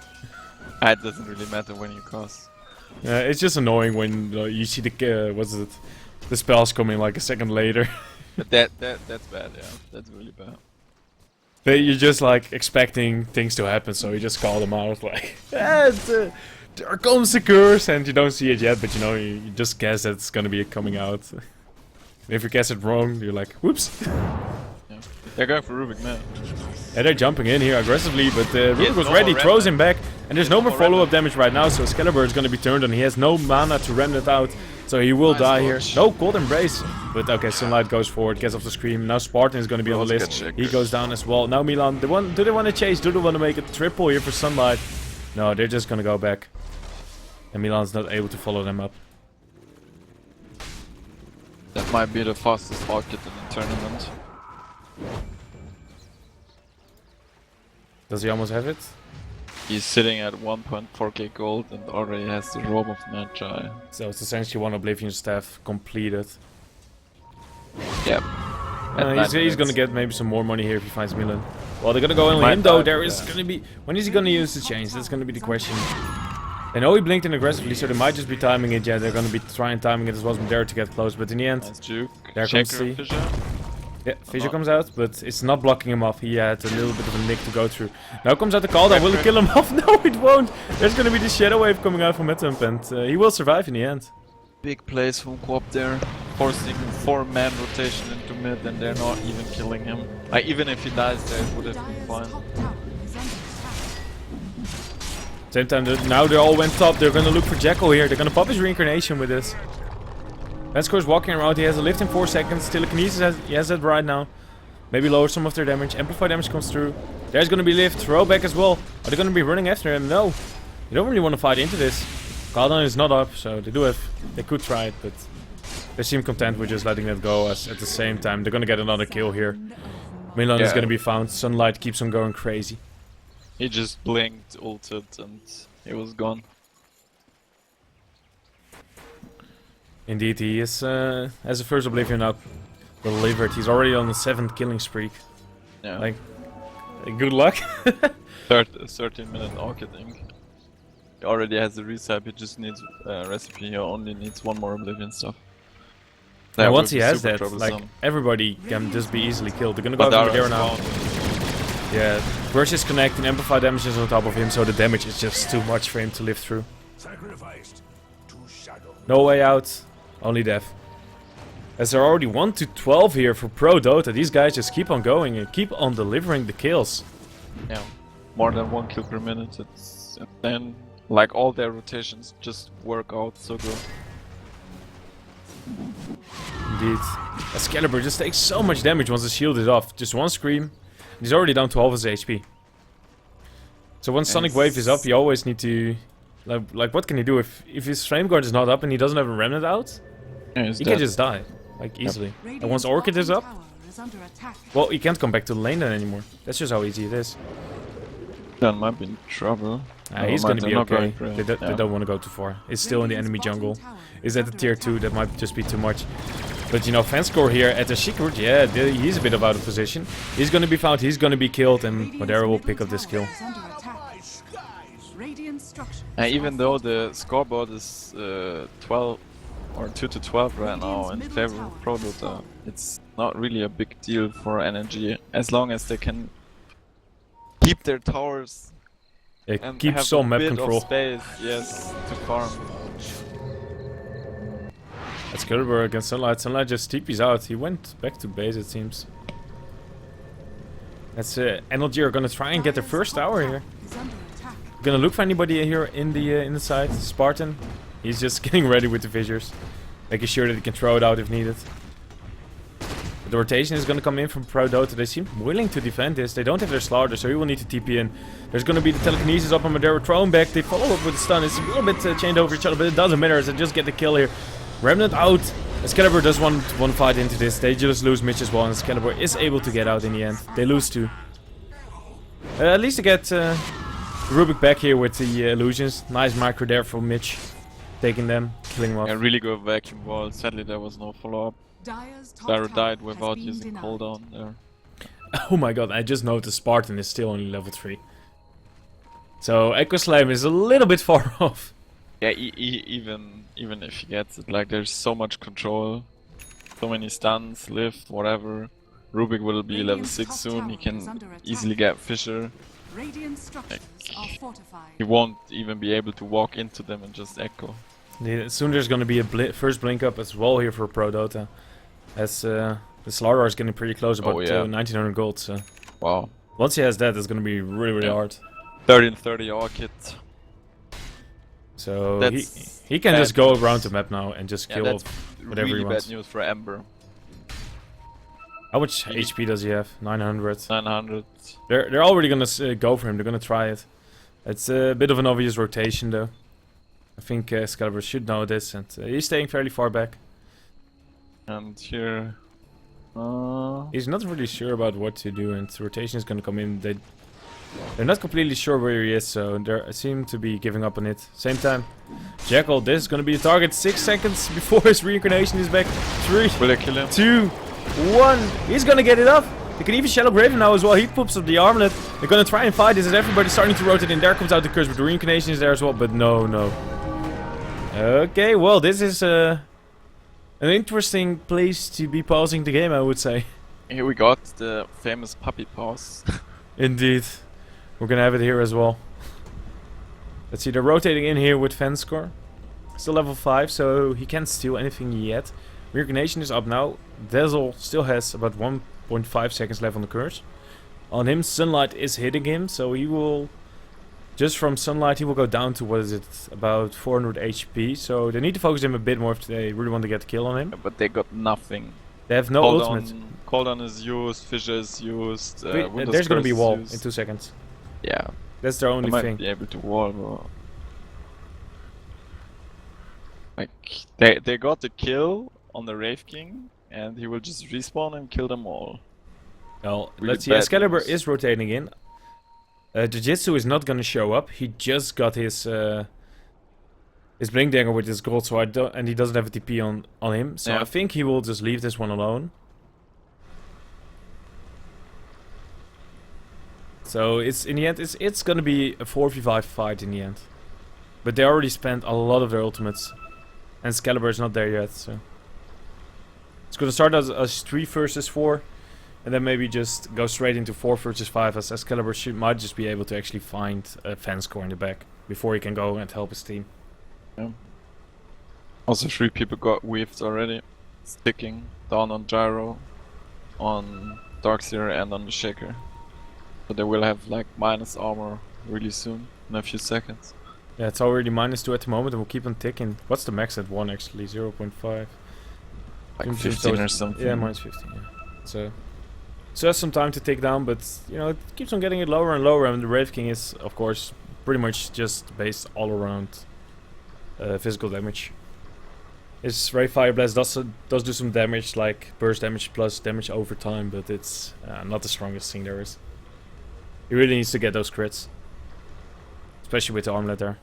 It doesn't really matter when you cost. it's just annoying when you see the what's it, the spells coming like a second later. But that's bad. Yeah, that's really bad. You're just like expecting things to happen, so you just call them out like, there comes the curse, and you don't see it yet, but you know you just guess that it's gonna be coming out. And if you guess it wrong, you're like, whoops. Yeah. They're going for Rubik now. Yeah, they're jumping in here aggressively, but Rubik was no ready, more throws remnant. him back, and there's no more follow-up damage right now, so Excalibur is gonna be turned on. He has no mana to remnant out, so he will die here. No, Cold Embrace. But okay, Sunlight goes forward, gets off the scream. Now Spartan is gonna be on the list. He goes down as well. Now Milan, do they want to chase? Do they want to make a triple here for Sunlight? No, they're just gonna go back. And Milan's not able to follow them up. That might be the fastest market in the tournament. Does he almost have it? He's sitting at 1.4k gold and already has the Robe of Magi. So it's essentially one Oblivion Staff completed. Yep. He's gonna get maybe some more money here if he finds Milan. Well, they're gonna go on Might him though. die, There is gonna be... When is he gonna use the change? That's gonna be the question. I know he blinked in aggressively, so they might just be timing it. Yeah, they're gonna be trying timing it as well from there to get close. But in the end, Nice juke. there comes Shaker, C. Fissure. Yeah, Fissure comes out, but it's not blocking him off. He had a little bit of a nick to go through. Now comes out the call. Will it kill him off? No, it won't. There's gonna be the Shadow Wave coming out from Metamp, and he will survive in the end. Big plays from Coop there, forcing 4-man rotation into mid, and they're not even killing him. Like, even if he dies there, it would have been Dire's fine. top tower is under attack. Same time, now they all went top. They're gonna look for Jekyll here. They're gonna pop his reincarnation with this. Vansko's walking around. He has a lift in 4 seconds. Telekinesis he has that right now. Maybe lower some of their damage. Amplify damage comes through. There's gonna be lift. Throwback as well. Are they gonna be running after him? No. You don't really want to fight into this. Caldon is not up, so they could try it, but they seem content with just letting it go. As at the same time, they're gonna get another kill here. Milan is Yeah. gonna be found. Sunlight keeps on going crazy. He just blinked, ulted, and he was gone. Indeed, he is has the first Oblivion up delivered. He's already on the 7th killing streak. Yeah. Like, good luck. 13-minute arc, I think. He already has the reset, he just needs recipe, he only needs 1 more Oblivion stuff. That And once would he be has super that, like, troublesome. everybody can just be easily killed. They're gonna go Madara over there is now. found. Yeah, Burst is connecting, Amplify damage is on top of him, so the damage is just too much for him to live through. Sacrificed to shadow. No way out, only death. As they're already 1 to 12 here for ProDota, these guys just keep on going and keep on delivering the kills. Yeah, more than 1 kill per minute, it's insane. Like, all their rotations just work out so good. Indeed. Excalibur just takes so much damage once the shield is off. Just 1 scream, he's already down 12 as HP. So once Sonic Wave is up, you always need to... Like what can he do if his Flame Guard is not up and he doesn't have a Remnant out? Yeah, he's He dead. can just die, like easily. And once Radiant's Orchid is up, bottom tower is under attack. well, he can't come back to the lane then anymore. That's just how easy it is. That might be in trouble. He's Never gonna mind, be they're not okay. going for it. They Yeah. don't want to go too far. It's still in the enemy Radiant's jungle. bottom tower Is at the under tier attack. 2, that might just be too much. But you know, Fanscore here at the Secret, yeah, he's a bit out of position. He's gonna be found, he's gonna be killed, and Radiant's Madara will middle pick up this tower kill. is under attack. Radiant structures And even are though the scoreboard is 12 or 2 to 12 right now in favor of ProDota. It's not really a big deal for energy as long as they can keep their towers and Keep have some a map bit control. of space, yes, to farm. Excalibur against Sunlight. Sunlight just TP's out. He went back to base, it seems. That's NLG are gonna try and get their first tower here. Is under attack. Gonna look for anybody here in the side. Spartan. He's just getting ready with the fissures, making sure that he can throw it out if needed. But the rotation is gonna come in from ProDota. They seem willing to defend this. They don't have their slaughter, so he will need to TP in. There's gonna be the telekinesis up on Madero, thrown back. They follow up with the stun. It's a little bit chained over each other, but it doesn't matter as they just get the kill here. Remnant out. Excalibur does one fight into this. They just lose Mitch as well, and Excalibur is able to get out in the end. They lose two. At least they get Rubik back here with the illusions. Nice micro there from Mitch. Taking them, killing them off. A really good vacuum wall. Sadly, there was no follow-up. Dire's top Gyro tower died has without been using denied. cooldown there. Oh my god, I just noticed Spartan is still only level 3. So Echo Slam is a little bit far off. Yeah, even if he gets it, like there's so much control, so many stuns, lift, whatever. Rubik will be level Radiant's 6 top soon. He tower can is under attack. easily get Fissure. Radiant structures are fortified. He won't even be able to walk into them and just echo. Yeah, soon there's gonna be a first blink up as well here for ProDota. As the Slardar is getting pretty close, about 1900 gold. So Wow. once he has that, it's gonna be really Yeah. hard. 30 and 30 all kit. So That's he can bad just go news. around the map now and just Yeah, kill that's whatever he really wants. bad news for Ember. How much HP does he have? 900. 900. They're already gonna go for him. They're gonna try it. It's a bit of an obvious rotation though. I think Excalibur should know this, and he's staying fairly far back. And here... He's not really sure about what to do, and the rotation is gonna come in. They're not completely sure where he is, so they seem to be giving up on it. Same time, Jackal, this is gonna be the target. 6 seconds before his reincarnation is back. 3, will they kill him? 2, 1. He's gonna get it off. They can even Shadow Graven now as well. He poops up the armlet. They're gonna try and fight this as everybody's starting to rotate in. There comes out the curse, but the reincarnation is there as well. But no. Okay, well, this is an interesting place to be pausing the game, I would say. Here we got the famous puppy pause. Indeed. We're gonna have it here as well. Let's see, they're rotating in here with Fenscore. Still level 5, so he can't steal anything yet. Reincarnation is up now. Dazzle still has about 1.5 seconds left on the curse. On him, Sunlight is hitting him, so he will... Just from Sunlight, he will go down to, what is it, about 400 HP. So they need to focus him a bit more if they really want to get the kill on him. But they got nothing. They have no ultimate. Cooldown is used, Fissure is used, There's gonna be a wall in 2 seconds. Yeah, That's their they only might thing. be able to wall, bro. Like, they got the kill on the Wraith King, and he will just respawn and kill them all. Well, Really let's see. bad Excalibur news. is rotating in. Jujitsu is not gonna show up. He just got his Blink Dagger with his gold, so and he doesn't have a TP on him. So Yeah. I think he will just leave this one alone. So it's in the end, it's gonna be a 4v5 fight in the end. But they already spent a lot of their ultimates, and Excalibur is not there yet. So it's gonna start as 3 versus 4. And then maybe just go straight into 4 versus 5, as Excalibur might just be able to actually find a Fenscore in the back before he can go and help his team. Yeah. Also, 3 people got weaved already. Sticking down on Gyro, on Darkseer, and on the Shaker. So they will have like minus armor really soon, in a few seconds. Yeah, it's already -2 at the moment, and we'll keep on ticking. What's the max at 1 actually? 0.5? Like 15 or something. Yeah, -15, yeah. So that's some time to take down, but you know, it keeps on getting it lower and lower, and the Wraith King is, of course, pretty much just based all around physical damage. His Wraith Fire Blast does do some damage, like burst damage plus damage over time, but it's not the strongest thing there is. He really needs to get those crits, especially with the armlet there.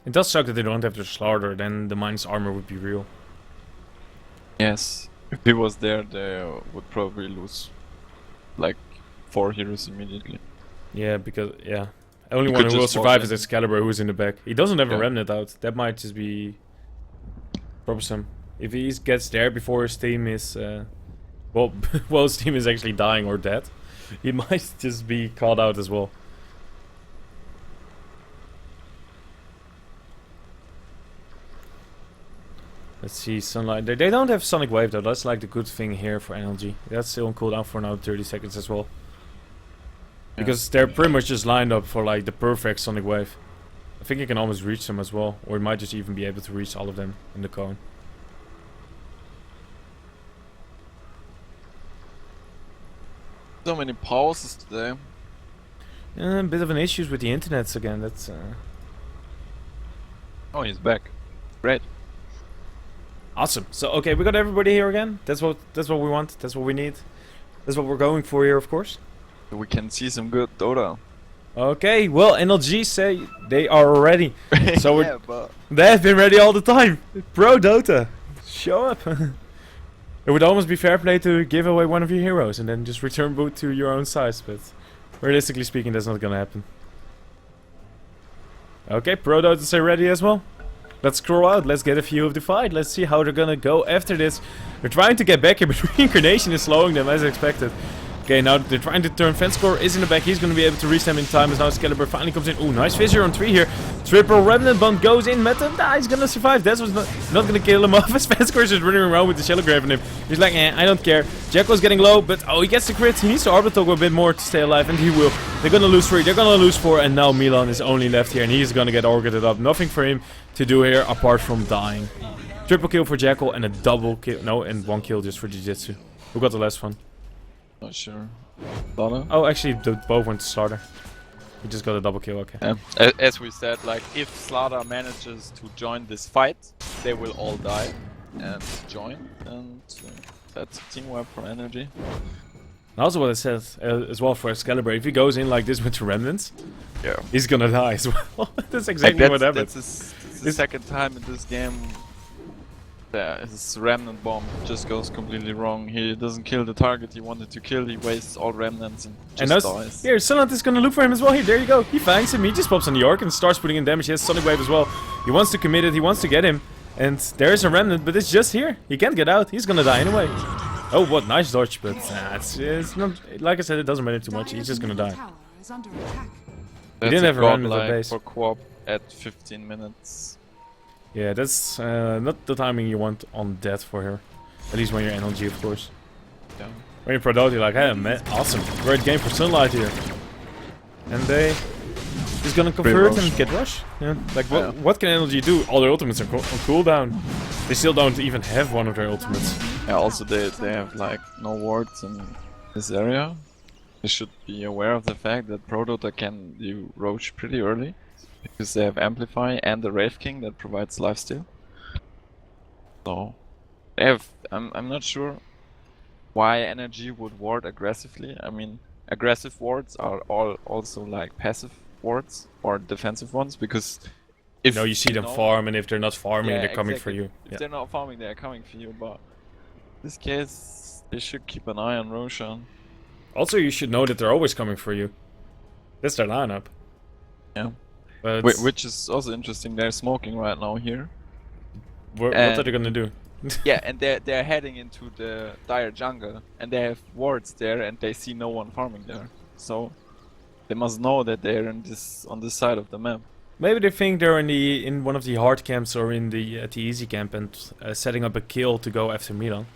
It does suck that they don't have the Slaughter, then the minus armor would be real. Yes. If he was there, they would probably lose like 4 heroes immediately. Yeah, because only You one could who will just walk survive in. is Excalibur, who's in the back. He doesn't have a Yeah. remnant out. That might just be Troublesome. If he gets there before his team is, well, well, his team is actually dying or dead, he might just be called out as well. Let's see, Sunlight. They don't have Sonic Wave though. That's like the good thing here for NLG. That's still on cooldown for now 30 seconds as well. Because they're pretty much just lined up for like the perfect Sonic Wave. I think you can almost reach them as well, or you might just even be able to reach all of them in the cone. So many pauses today. A bit of an issues with the internets again. That's. Oh, he's back. Great. Awesome. So okay, we got everybody here again. That's what we want. That's what we need. That's what we're going for here, of course. We can see some good Dota. Okay. Well, NLG say they are ready. So yeah, but they have been ready all the time. ProDota, show up. It would almost be fair play to give away one of your heroes and then just return boot to your own size, but realistically speaking, that's not gonna happen. Okay, ProDota say ready as well. Let's scroll out, let's get a view of the fight, let's see how they're gonna go after this. They're trying to get back here, but Reincarnation is slowing them as expected. Okay, now they're trying to turn. Fenscore is in the back, he's gonna be able to reach them in time as now Excalibur finally comes in. Ooh, nice fissure on 3 here. Triple Remnant Bomb goes in, Meta, he's gonna survive. That's what's not gonna kill him off as Fenscore is just running around with the Shallow Grave on him. He's like, I don't care. Jacko's getting low, but oh, he gets the crit. He needs to Orbital a bit more to stay alive, and he will. They're gonna lose 3, they're gonna lose 4, and now Milan is only left here, and he's gonna get orbited up. Nothing for him to do here apart from dying. Triple kill for Jackal and a double kill, no, and 1 kill just for Jiu-Jitsu. Who got the last one? not sure. Slaughter? Oh, actually, both went to Slaughter. He just got a double kill, okay. As we said, like, if Slaughter manages to join this fight, they will all die and join, and that's teamwork for energy. Also what I said as well for Excalibur, if he goes in like this with the Remnants, Yeah. he's gonna die as well. That's exactly what happened. That's the second time in this game his Remnant Bomb just goes completely wrong. He doesn't kill the target he wanted to kill, he wastes all Remnants and just dies. Here, Sunlight is gonna loop for him as well. Here, there you go. He finds him, he just pops on the York and starts putting in damage. He has Sonic Wave as well. He wants to commit it, he wants to get him. And there is a Remnant, but it's just here. He can't get out, he's gonna die anyway. Oh, what nice dodge, but it's not, like I said, it doesn't matter too much. He's just gonna die. Tower is under attack. He didn't have a Remnant at godlike base. for co-op at 15 minutes. Yeah, that's not the timing you want on that for her. At least when you're NLG, of course. Yeah. When you're ProDota, you're like, hey man, awesome, great game for Sunlight here. And they just gonna convert and get rush. Yeah, like what can NLG do? All their ultimates are on cooldown. They still don't even have one of their ultimates. Yeah, also they have like no wards in this area. They should be aware of the fact that ProDota can do Roach pretty early. Because they have Amplify and the Wraith King that provides lifesteal. So they have I'm not sure why energy would ward aggressively. I mean, aggressive wards are all also like passive wards or defensive ones, because if you see them farm, and if they're not farming, yeah, they're coming exactly. for you. If they're not farming, they're coming for you, but in this case they should keep an eye on Roshan. Also, you should know that they're always coming for you. That's their lineup. Yeah. But Which is also interesting. They're smoking right now here. what are they gonna do? Yeah, and they're heading into the dire jungle, and they have wards there, and they see no one farming there. So they must know that they're on this side of the map. Maybe they think they're in one of the hard camps or in the easy camp and setting up a kill to go after Milan.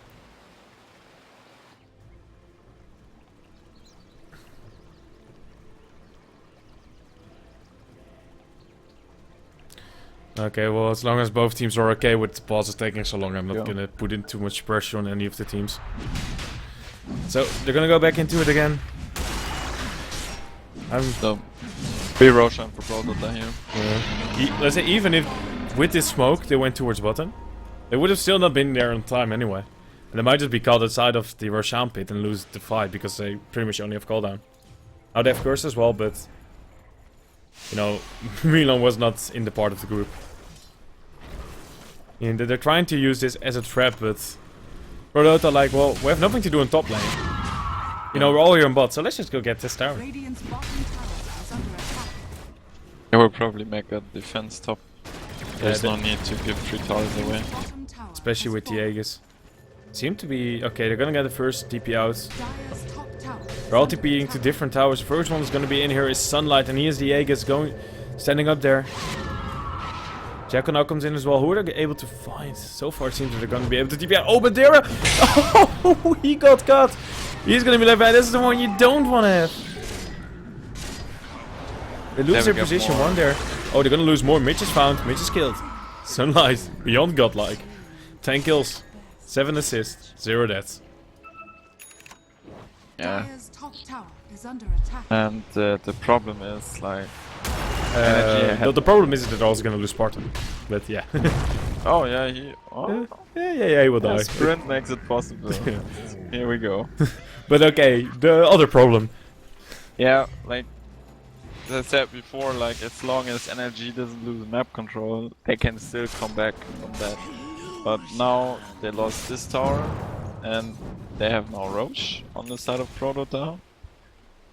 Okay, well, as long as both teams are okay with the pauses taking so long, I'm not gonna put in too much pressure on any of the teams. So, they're gonna go back into it again. So, be Roshan for ProDota here. Let's say, even if with this smoke they went towards bottom, they would have still not been there on time anyway. And they might just be caught outside of the Roshan pit and lose the fight because they pretty much only have cooldown. Now they have curse as well, but you know, Milan was not in the part of the group. And they're trying to use this as a trap, but ProDota like, well, we have nothing to do on top lane. You know, we're all here on bot, so let's just go get this tower. Radiant's bottom tower is under attack. They will probably make a defense top. There's Yeah, no need to give 3 towers away. Bottom tower especially with the Aegis. Seem to be okay. They're gonna get the first TP out. Dire's top tower. They're all TPing to different towers. The first one is gonna be in here is Sunlight, and he is the Aegis standing up there. Jacko now comes in as well. Who are they able to find? So far it seems that they're gonna be able to TP out. Oh, Badera! Oh, he got caught. He's gonna be like, man, this is the one you don't want to have. They lose their position one there. Oh, they're gonna lose more. Mitch is found. Mitch is killed. Sunlight, beyond godlike. 10 kills, 7 assists, 0 deaths. Yeah. Dire's top tower is under attack. And the problem is like energy ahead. The problem is that they're also gonna lose Spartan. But yeah. Oh yeah, he yeah, he will die. sprint makes it possible. Here we go. But okay, the other problem. Yeah, like as I said before, like as long as energy doesn't lose map control, they can still come back from that. But now they lost this tower, and they have now Roche on the side of ProDota.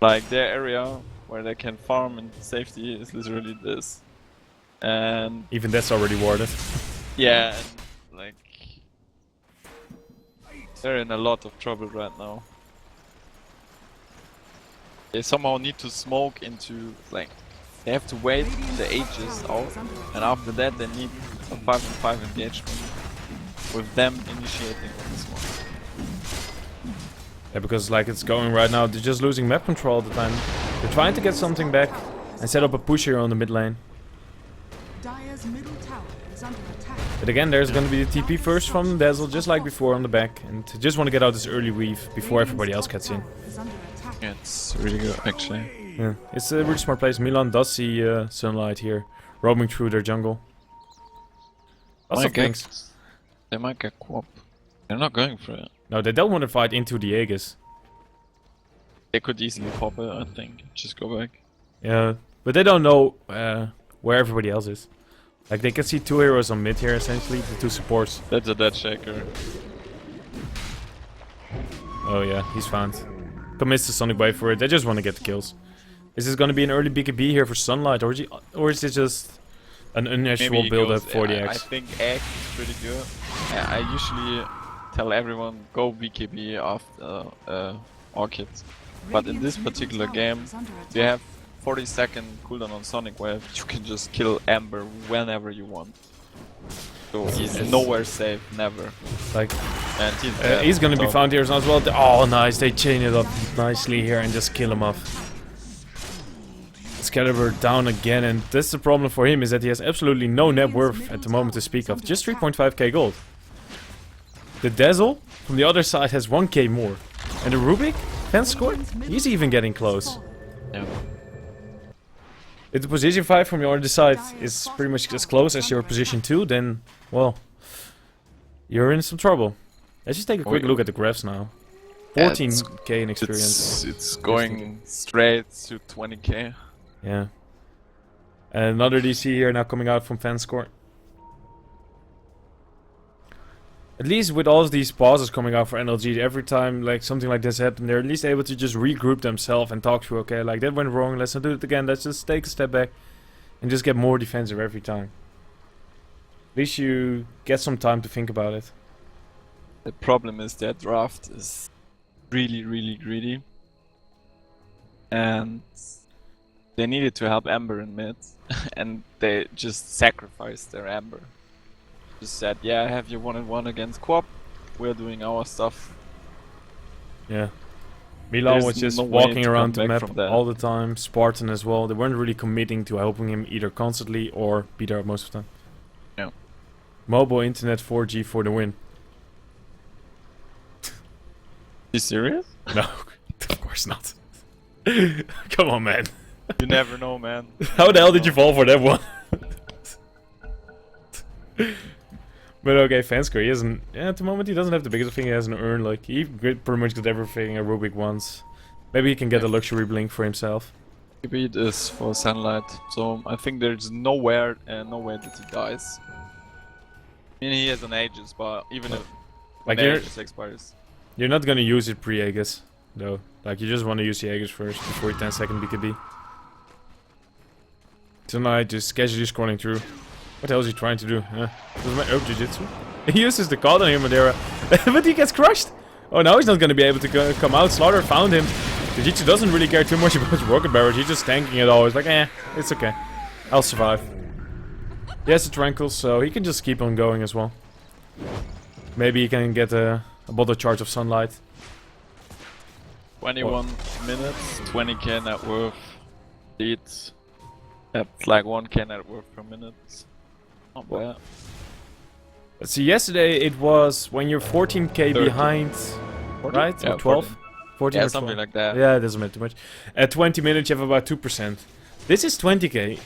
Like their area where they can farm in safety is literally this. And Even that's already warded. yeah, and like they're in a lot of trouble right now. They somehow need to smoke into, like, they have to wait the Aegis out, and after that they need some 5-5 engagement with them initiating on this one. Yeah, because like it's going right now, they're just losing map control all the time. They're trying to get something back and set up a push here on the mid lane. Dire's middle tower is under attack. But again, there's gonna be the TP first from Dazzle, just like before on the back. And just want to get out this early weave before everybody else gets in. Is under attack. Yeah, it's really good actually. Yeah, it's a really smart place. Milan does see Sunlight here, roaming through their jungle. Lots of things. They might get co-op. They're not going for it. No, they don't want to fight into the Aegis. They could easily pop it, I think. Just go back. Yeah, but they don't know where everybody else is. Like they can see 2 heroes on mid here, essentially, the 2 supports. That's a dead shaker. Oh yeah, he's found. Commits the Sonic Wave for it. They just want to get the kills. Is this going to be an early BKB here for Sunlight, or is it just an unnatural build-up for the I X? think Egg is pretty good. I usually tell everyone go BKB after Orchid. But in this particular game, you have 40-second cooldown on Sonic Wave. You can just kill Amber whenever you want. So he's nowhere safe, never. Like, And he's gonna be found here as well. Oh, nice! They chain it up nicely here and just kill him off. Excalibur down again, and that's the problem for him, is that he has absolutely no net worth at the moment to speak of. Just 3.5k gold. The Dazzle from the other side has 1k more, and the Rubik fence score, he's even getting close. Yeah. If the position 5 from your other side is pretty much as close as your position 2, then, well, you're in some trouble. Let's just take a quick look at the graphs now. 14k in experience. It's going straight to 20k. Yeah. And another DC here now coming out from Fanscore. At least with all of these pauses coming out for NLG, every time like something like this happens, they're at least able to just regroup themselves and talk through, okay, like that went wrong, let's not do it again, let's just take a step back and just get more defensive every time. At least you get some time to think about it. The problem is their draft is really, really greedy. And they needed to help Amber in mid, and they just sacrificed their Amber. Just said, yeah, I have you 1-on-1 against Quap, we're doing our stuff. Yeah. Milan was just walking around the map from all the time, Spartan as well. They weren't really committing to helping him either constantly or be there most of the time. Yeah. Mobile internet 4G for the win. You serious? No, of course not. Come on, man. You never know, man. How the hell did you fall for that one? But okay, Fanscore, he hasn't... Yeah, at the moment he doesn't have the biggest thing, he hasn't earned, like, he pretty much got everything a Rubik wants. Maybe he can get a luxury blink for himself. He beat this for Sunlight, so I think there's nowhere and no way that he dies. I mean, he has an Aegis, but even if like the Aegis expires... You're not gonna use it pre-Aegis, though. Like, you just want to use the Aegis first before your 10-second BKB. Tonight, just casually scrolling through. What the hell is he trying to do? Was my herb Jiu-Jitsu? He uses the card on him, Madeira. But he gets crushed. Oh, now he's not going to be able to come out. Slaughter found him. Jujitsu doesn't really care too much about rocket barrage. He's just tanking it all. He's like, it's okay. I'll survive. He has a tranquil, so he can just keep on going as well. Maybe he can get a bottle charge of sunlight. 21 minutes, 20k net worth. Leads. That's like 1k net worth per minute. Not bad. Let's see, yesterday it was when you're 14k 30. behind, 40? right? Yeah, Or 12? 14. 14 Yeah, or something 12. like that. Yeah, it doesn't matter too much. At 20 minutes you have about 2%. This is 20k.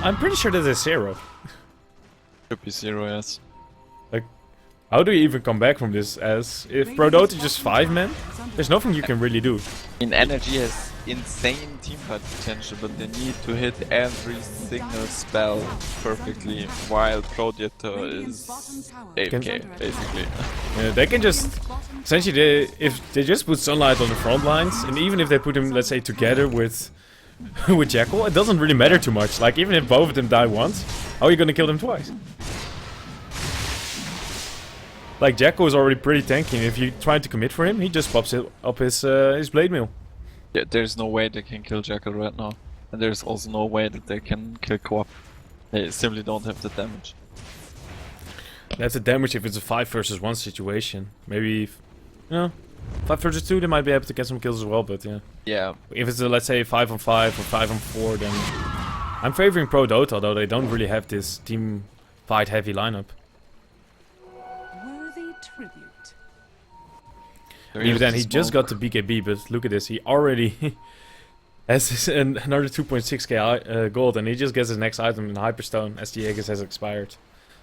I'm pretty sure that is 0. Should be 0, yes. How do you even come back from this? As if ProDota is just 5 men, there's nothing you can really do. In Energy has insane teamfight potential, but they need to hit every single spell perfectly, while ProDota is AFK, basically. Yeah, they can just essentially if they just put sunlight on the front lines, and even if they put them, let's say, together with with Jackal, it doesn't really matter too much. Like even if both of them die once, how are you gonna kill them twice? Like Jackal is already pretty tanky, and if you try to commit for him, he just pops it up his blade mill. Yeah, there's no way they can kill Jackal right now, and there's also no way that they can kill Co-op. They simply don't have the damage. That's the damage if it's a 5 versus 1 situation. Maybe, 5 versus 2, they might be able to get some kills as well, but yeah. Yeah. If it's a, let's say, 5 on 5 or 5 on 4, then I'm favoring ProDota, although they don't really have this team fight heavy lineup. Worthy tribute. Even then, he just got to BKB, but look at this, he already has another 2.6k gold, and he just gets his next item in Hyperstone as the Aegis has expired.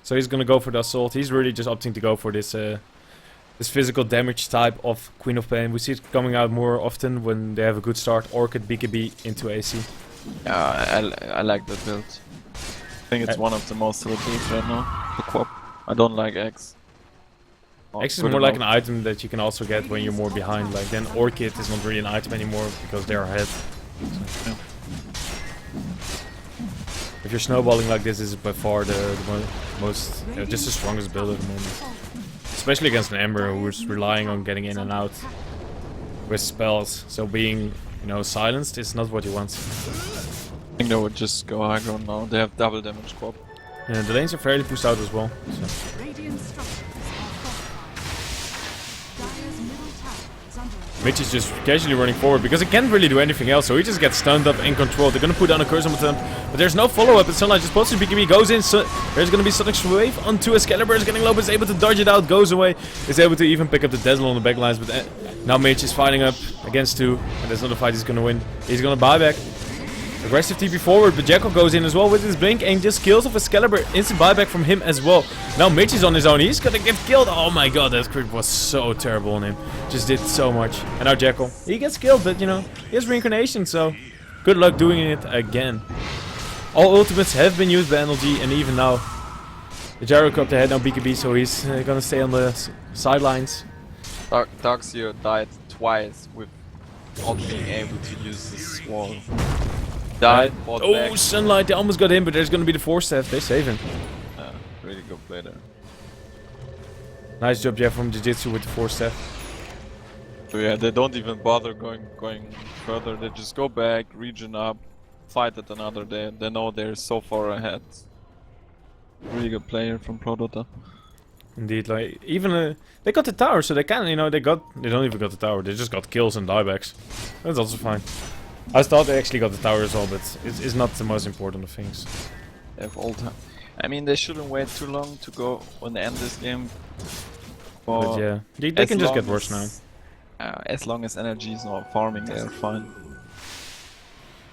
So he's gonna go for the Assault. He's really just opting to go for this this physical damage type of Queen of Pain. We see it coming out more often when they have a good start. Orchid, BKB into AC. Yeah, I like that build. I think it's one of the most solid builds right now. The Quap. I don't like X. X is more like an item that you can also get when you're more behind. Like then Orchid is not really an item anymore because they're ahead. So. Yeah. If you're snowballing like this, is by far the most, just the strongest build at the moment. Especially against an Ember who's relying on getting in and out with spells. So being, silenced is not what he wants. I think they would just go aggro now. They have double damage Quap. Yeah, the lanes are fairly pushed out as well. So. Radiant structures are fortified. Dire's middle tower is under attack. Mitch is just casually running forward because he can't really do anything else, so he just gets stunned up in control. They're gonna put down a curse on them, but there's no follow-up, and Sunlight just pops his BKB, goes in, so there's gonna be Sonic Wave onto Excalibur, is getting low, but is able to dodge it out, goes away, is able to even pick up the Dazzle on the backlines, but now Mitch is fighting up against 2, and there's another fight he's gonna win. He's gonna buy back. Aggressive TP forward, but Jackal goes in as well with his blink and just kills off Excalibur. Instant buyback from him as well. Now Mitch is on his own. He's gonna get killed. Oh my god, that crit was so terrible on him. Just did so much. And now Jackal. He gets killed, but he has reincarnation, so good luck doing it again. All ultimates have been used by NLG, and even now the Gyro up the head now BKB, so he's gonna stay on the sidelines. Darkseer died twice without being able to use this wall. Died, fought back. Sunlight, they almost got him, but there's gonna be the 4-staff. They save him. Really good play there. Nice job, Jeff, from Jiu-Jitsu with the 4-staff. So yeah, they don't even bother going further. They just go back, region up, fight it another day. They know they're so far ahead. Really good player from ProDota. Indeed, like even they got the tower, so they can, they don't even got the tower. They just got kills and diebacks. That's also fine. I thought they actually got the tower as well, but it's not the most important of things. They have all time. I mean, they shouldn't wait too long to go and end this game. But yeah, they can just get worse now. As long as energy is not farming, they're fine.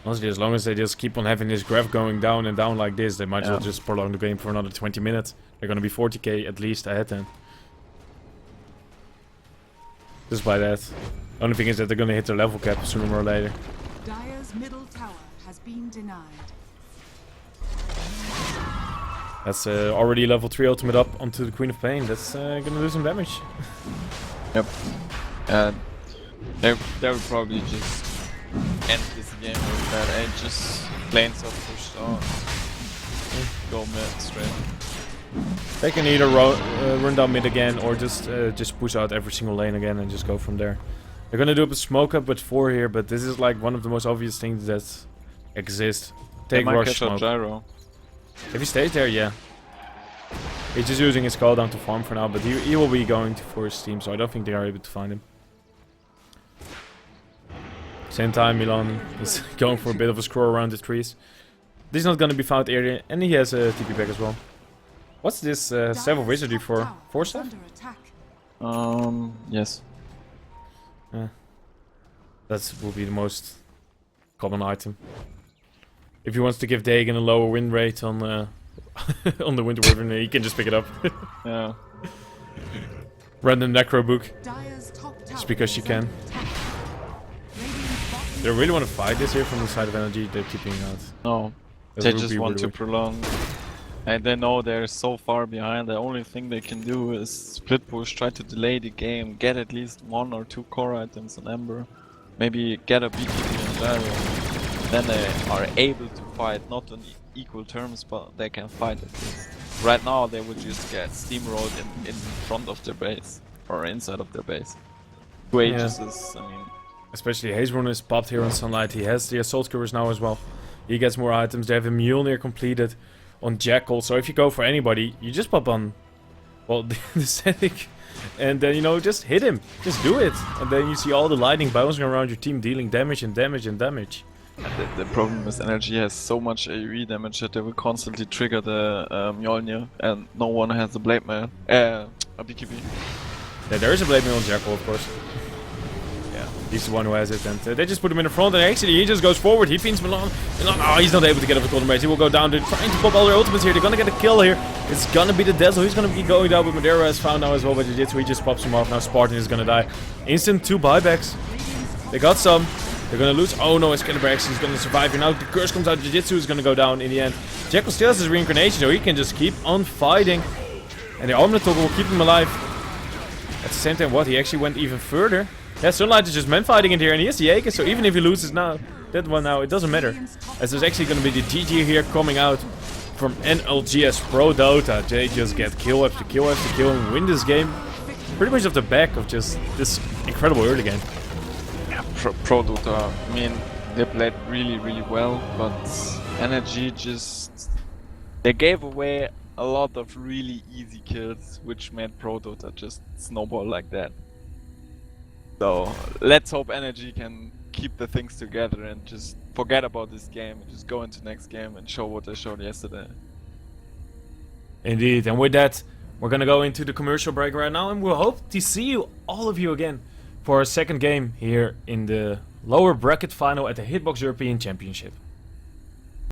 Honestly, as long as they just keep on having this graph going down and down like this, they might as well just prolong the game for another 20 minutes. They're gonna be 40k at least ahead then. Just by that. Only thing is that they're gonna hit their level cap sooner or later. Dire's middle tower has been denied. That's already level 3 ultimate up onto the Queen of Pain. That's gonna do some damage. Yep. And they would probably just end this game with that. Just lanes are pushed on. Go mid straight. They can either run down mid again or just push out every single lane again and just go from there. They're gonna do a smoke up with 4 here, but this is like one of the most obvious things that exist. Take might rush catch out smoke. gyro. If he stays there, yeah. He's just using his cooldown to farm for now, but he will be going for his team, so I don't think they are able to find him. Same time, Milan is going for a bit of a scroll around the trees. This is not gonna be found area, and he has a TP back as well. What's this Staff of Wizardry for? 4 staff? Under attack. Yes. That will be the most common item. If he wants to give Dagon a lower win rate on on the Winter Wyvern, he can just pick it up. Yeah. Random Necro book. Dire's top tower Just because she is can. under attack. Radiant's bottom They really want to fight this here from the side of energy. They're keeping out. No. That They would just be want really to prolong. And they know they're so far behind. The only thing they can do is split push, try to delay the game, get at least 1 or 2 core items on Ember, maybe get a BKB and gyro. Then they are able to fight, not on equal terms, but they can fight at least. Right now they would just get steamrolled in front of their base, or inside of their base. 2 Aegis is, I mean... Especially Haze is popped here on Sunlight. He has the Assault Courage now as well. He gets more items. They have a Mjolnir completed on Jackal. So if you go for anybody, you just pop on, well, the Static. And then, you know, just hit him. Just do it. And then you see all the lightning bouncing around your team, dealing damage and damage and damage. The problem is Energy has so much AoE damage that they will constantly trigger the Mjolnir, and no one has a Blade Man. A BKB. Yeah, there is a Blade Mail on Jackal, of course. Yeah. He's the one who has it, and they just put him in the front, and actually he just goes forward. He feeds Milan. Milan, oh, he's not able to get up with Golden Race. He will go down. They're trying to pop all their ultimates here. They're gonna get a kill here. It's gonna be the Dazzle. He's gonna be going down, but Madeira is found now as well by Jiu-Jitsu. He just pops him off. Now Spartan is gonna die. Instant 2 buybacks. They got some. They're gonna lose. Oh no, Excalibur actually is gonna survive here. Now the curse comes out. Jiu-Jitsu is gonna go down in the end. Jekyll still has his reincarnation, so he can just keep on fighting. And the Armlet Toggle will keep him alive. At the same time, what? He actually went even further. Yeah, Sunlight is just men fighting in here, and he has the Aegis, so even if he loses now, that one now, it doesn't matter. As there's actually gonna be the GG here coming out from NLGS ProDota. They just get kill after kill after kill and win this game. Pretty much off the back of just this incredible early game. ProDota, I mean, they played really, really well, but Energy just... They gave away a lot of really easy kills, which made ProDota just snowball like that. So, let's hope Energy can keep the things together and just forget about this game and just go into next game and show what they showed yesterday. Indeed, and with that, we're gonna go into the commercial break right now, and we'll hope to see you, all of you again, for our second game here in the lower bracket final at the Hitbox European Championship.